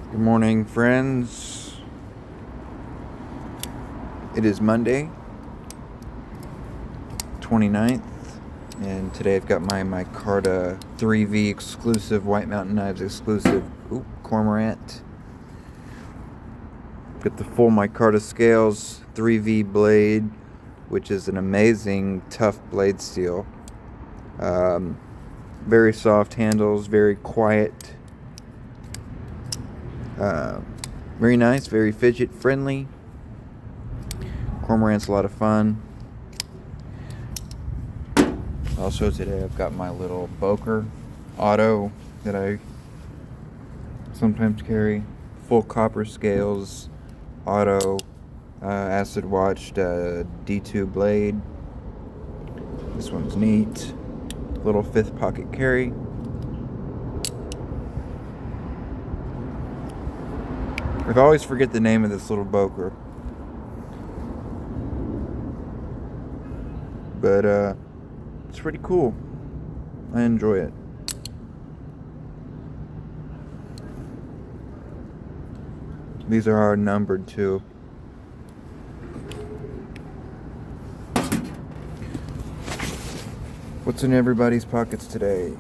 Good morning, friends. It is Monday, 29th, and today I've got my Micarta 3V exclusive, White Mountain Knives exclusive, Cormorant. Got the full Micarta scales, 3V blade, which is an amazing tough blade steel. Very soft handles, very quiet. Very nice, very fidget friendly. Cormorant's a lot of fun. Also today I've got my little Boker Auto that I sometimes carry. Full copper scales, auto, acid watched D2 blade. This one's neat. Little 5th pocket carry. I always forget the name of this little Boker. But it's pretty cool. I enjoy it. These are numbered too. What's in everybody's pockets today?